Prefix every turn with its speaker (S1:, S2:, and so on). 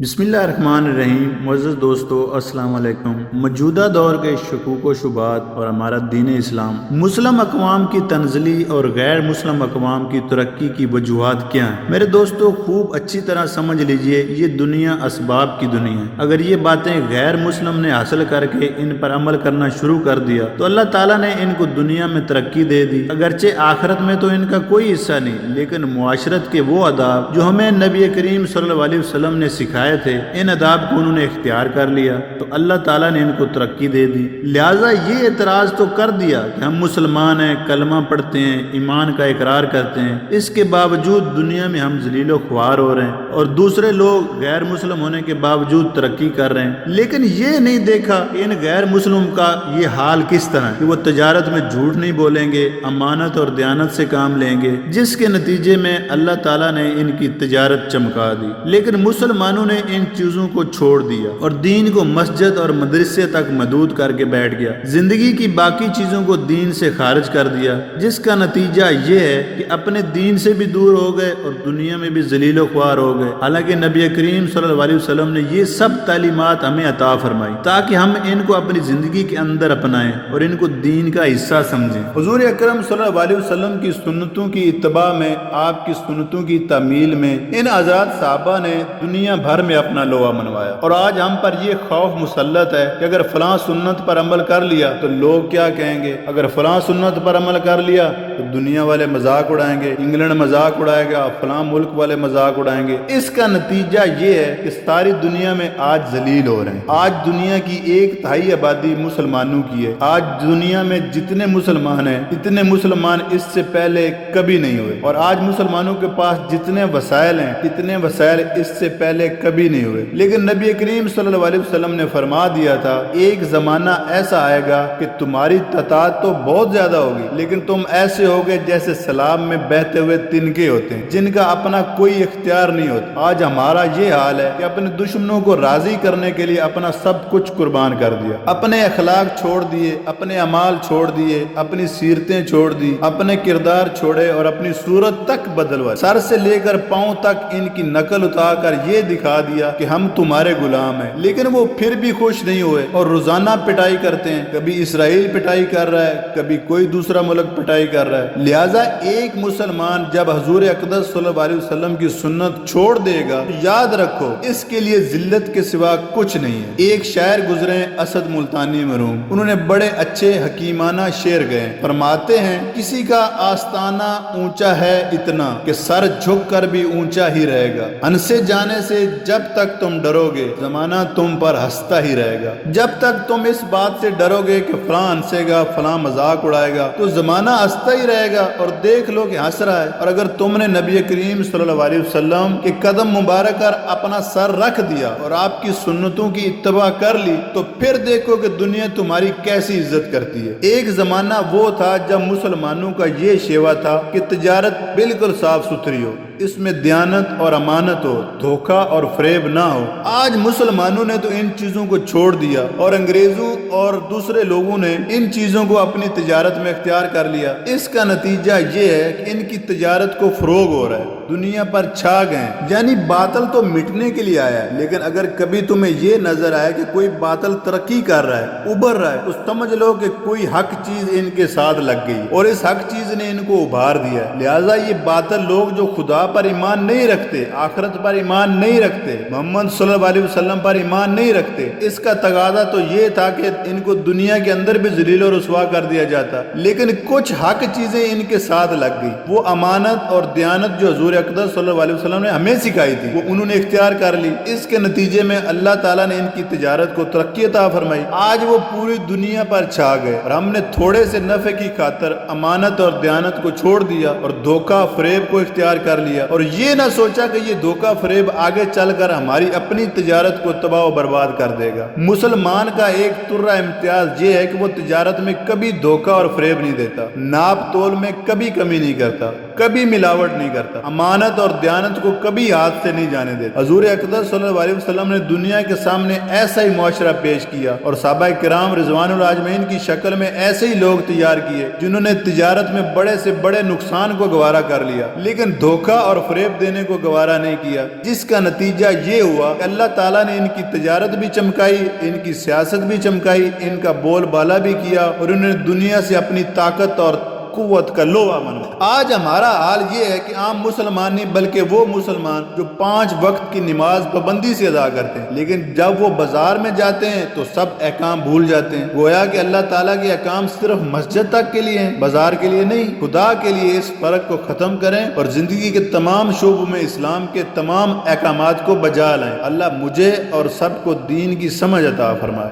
S1: بسم اللہ الرحمن الرحیم۔ معزز دوستو، السلام علیکم۔ موجودہ دور کے شکوک و شبہات اور ہمارا دین اسلام مسلم اقوام کی تنزلی اور غیر مسلم اقوام کی ترقی کی وجوہات کیا ہیں؟ میرے دوستو، خوب اچھی طرح سمجھ لیجئے، یہ دنیا اسباب کی دنیا ہے۔ اگر یہ باتیں غیر مسلم نے حاصل کر کے ان پر عمل کرنا شروع کر دیا تو اللہ تعالیٰ نے ان کو دنیا میں ترقی دے دی، اگرچہ آخرت میں تو ان کا کوئی حصہ نہیں، لیکن معاشرت کے وہ آداب جو ہمیں نبی کریم صلی اللہ علیہ وسلم نے سکھائے تھے، ان آداب کو انہوں نے اختیار کر لیا تو اللہ تعالیٰ نے ان کو ترقی دے دی۔ لہٰذا یہ اعتراض تو کر دیا کہ ہم مسلمان ہیں، کلمہ پڑھتے ہیں، ایمان کا اقرار کرتے ہیں، اس کے باوجود دنیا میں ہم ذلیل و خوار ہو رہے ہیں اور دوسرے لوگ غیر مسلم ہونے کے باوجود ترقی کر رہے ہیں۔ لیکن یہ نہیں دیکھا کہ ان غیر مسلم کا یہ حال کس طرح ہے کہ وہ تجارت میں جھوٹ نہیں بولیں گے، امانت اور دیانت سے کام لیں گے، جس کے نتیجے میں اللہ تعالیٰ نے ان کی تجارت چمکا دی۔ لیکن مسلمانوں نے ان چیزوں کو چھوڑ دیا اور دین کو مسجد اور مدرسے تک محدود کر کے بیٹھ گیا، زندگی کی باقی چیزوں کو دین سے خارج کر دیا، جس کا نتیجہ یہ ہے کہ اپنے دین سے بھی دور ہو گئے اور دنیا میں بھی ذلیل و خوار ہو گئے۔ حالانکہ نبی کریم صلی اللہ علیہ وسلم نے یہ سب تعلیمات ہمیں عطا فرمائی تاکہ ہم ان کو اپنی زندگی کے اندر اپنائیں اور ان کو دین کا حصہ سمجھیں۔ حضور اکرم صلی اللہ علیہ وسلم کی سنتوں کی اتباع میں، آپ کی سنتوں کی تعمیل میں ان آزاد صحابہ نے دنیا بھر میں اپنا لوا منوایا، اور آج ہم پر یہ خوف مسلط ہے کہ اگر فلاں سنت پر عمل کر لیا تو لوگ کیا کہیں گے، اگر فلاں سنت پر عمل کر لیا تو دنیا والے مذاق اڑائیں گے، انگلینڈ مذاق اڑائے گا، فلاں ملک والے مذاق اڑائیں گے۔ اس کا نتیجہ یہ ہے کہ ساری دنیا میں آج ذلیل ہو رہے ہیں۔ آج دنیا کی 1/3 آبادی مسلمانوں کی ہے۔ آج دنیا میں جتنے مسلمان ہیں اتنے مسلمان اس سے پہلے کبھی نہیں ہوئے، اور آج مسلمانوں کے پاس جتنے وسائل ہیں اتنے وسائل اس سے پہلے کبھی نہیں ہوئے۔ لیکن نبی کریم صلی اللہ علیہ وسلم نے فرما دیا تھا، ایک زمانہ ایسا آئے گا کہ تمہاری تعداد تو بہت زیادہ ہوگی لیکن تم ایسے ہوگے جیسے سیلاب میں بہتے ہوئے تنکے ہوتے ہیں جن کا اپنا کوئی اختیار نہیں ہوتا۔ آج ہمارا یہ حال ہے کہ اپنے دشمنوں کو راضی کرنے کے لیے اپنا سب کچھ قربان کر دیا، اپنے اخلاق چھوڑ دیے، اپنے اعمال چھوڑ دیے، اپنی سیرتیں چھوڑ دی، اپنے کردار چھوڑے اور اپنی صورت تک بدلوائے، سر سے لے کر پاؤں تک ان کی نقل اتار کر یہ دکھا دیا کہ ہم تمہارے غلام ہیں۔ لیکن وہ پھر بھی خوش نہیں ہوئے اور روزانہ پٹائی کرتے ہیں، کبھی اسرائیل پٹائی کر رہا ہے، کبھی کوئی دوسرا ملک پٹائی کر رہا ہے۔ لہٰذا ایک مسلمان جب حضور اقدس صلی اللہ علیہ وسلم کی سنت چھوڑ دے گا تو یاد رکھو اس کے لیے ذلت کے سوا کچھ نہیں ہے۔ ایک شاعر گزرے اسد ملتانی مرحوم، انہوں نے بڑے اچھے حکیمانہ شعر گئے، فرماتے ہیں کسی کا آستانہ اونچا ہے اتنا کہ سر جھک کر بھی اونچا ہی رہے گا، ہنسے جانے سے جب تک تم ڈرو گے زمانہ تم پر ہنستا ہی رہے گا۔ جب تک تم اس بات سے ڈرو گے کہ فلاں ہنسے گا، فلاں مذاق اڑائے گا تو زمانہ ہنستا ہی رہے گا اور دیکھ لو کہ ہنس رہا ہے۔ اور اگر تم نے نبی کریم صلی اللہ علیہ وسلم کے قدم مبارک پر اپنا سر رکھ دیا اور آپ کی سنتوں کی اتباع کر لی تو پھر دیکھو کہ دنیا تمہاری کیسی عزت کرتی ہے۔ ایک زمانہ وہ تھا جب مسلمانوں کا یہ شیوا تھا کہ تجارت بالکل صاف ستھری ہو، اس میں دیانت اور امانت ہو، دھوکہ اور فریب نہ ہو۔ آج مسلمانوں نے تو ان چیزوں کو چھوڑ دیا اور انگریزوں اور دوسرے لوگوں نے ان چیزوں کو اپنی تجارت میں اختیار کر لیا۔ اس کا نتیجہ یہ ہے کہ ان کی تجارت کو فروغ ہو رہا ہے، دنیا پر چھا گئے ہیں۔ یعنی باطل تو مٹنے کے لیے آیا ہے، لیکن اگر کبھی تمہیں یہ نظر آئے کہ کوئی باطل ترقی کر رہا ہے، ابھر رہا ہے، تو سمجھ لو کہ کوئی حق چیز ان کے ساتھ لگ گئی اور اس حق چیز نے ان کو ابھار دیا ہے۔ لہٰذا یہ باطل لوگ جو خدا پر ایمان نہیں رکھتے، آخرت پر ایمان نہیں رکھتے، محمد صلی اللہ علیہ وسلم پر ایمان نہیں رکھتے، اس کا تقاضا تو یہ تھا کہ ان کو دنیا کے اندر بھی ذلیل و رسوا کر دیا جاتا، لیکن کچھ حق چیزیں ان کے ساتھ لگ گئی۔ وہ امانت اور دیانت جو حضور اقدس صلی اللہ علیہ وسلم نے ہمیں سکھائی تھی وہ انہوں نے اختیار کر لی۔ اس کے نتیجے میں اللہ تعالیٰ نے ان کی تجارت کو ترقی عطا فرمائی۔ آج وہ پوری دنیا پر چھا گئے اور ہم نے تھوڑے سے نفع کی خاطر امانت اور دیانت کو چھوڑ دیا اور دھوکہ فریب کو اختیار کر لیا، اور یہ نہ سوچا کہ یہ دھوکہ فریب آگے چل کر ہماری اپنی تجارت کو تباہ و برباد کر دے گا۔ مسلمان کا ایک ترہ امتیاز یہ ہے کہ وہ تجارت میں کبھی دھوکہ اور فریب نہیں دیتا، ناپ تول میں کبھی کمی نہیں کرتا، کبھی ملاوٹ نہیں کرتا، امانت اور دیانت کو کبھی ہاتھ سے نہیں جانے دیتا۔ حضور اقدس صلی اللہ علیہ وسلم نے دنیا کے سامنے ایسا ہی معاشرہ پیش کیا اور صحابہ کرام رضوان اللہ اجمعین کی شکل میں ایسے ہی لوگ تیار کیے جنہوں نے تجارت میں بڑے سے بڑے نقصان کو گوارا کر لیا، لیکن دھوکہ اور فریب دینے کو گوارا نہیں کیا، جس کا نتیجہ یہ ہوا کہ اللہ تعالیٰ نے ان کی تجارت بھی چمکائی، ان کی سیاست بھی چمکائی، ان کا بول بالا بھی کیا اور انہوں نے دنیا سے اپنی طاقت اور قوت کا لوہا بنا۔ آج ہمارا حال یہ ہے کہ عام مسلمان نہیں بلکہ وہ مسلمان جو 5 وقت کی نماز پابندی سے ادا کرتے ہیں، لیکن جب وہ بازار میں جاتے ہیں تو سب احکام بھول جاتے ہیں، گویا کہ اللہ تعالیٰ کے احکام صرف مسجد تک کے لیے ہیں، بازار کے لیے نہیں۔ خدا کے لیے اس فرق کو ختم کریں اور زندگی کے تمام شعبوں میں اسلام کے تمام احکامات کو بجا لائیں۔ اللہ مجھے اور سب کو دین کی سمجھ عطا فرمائے۔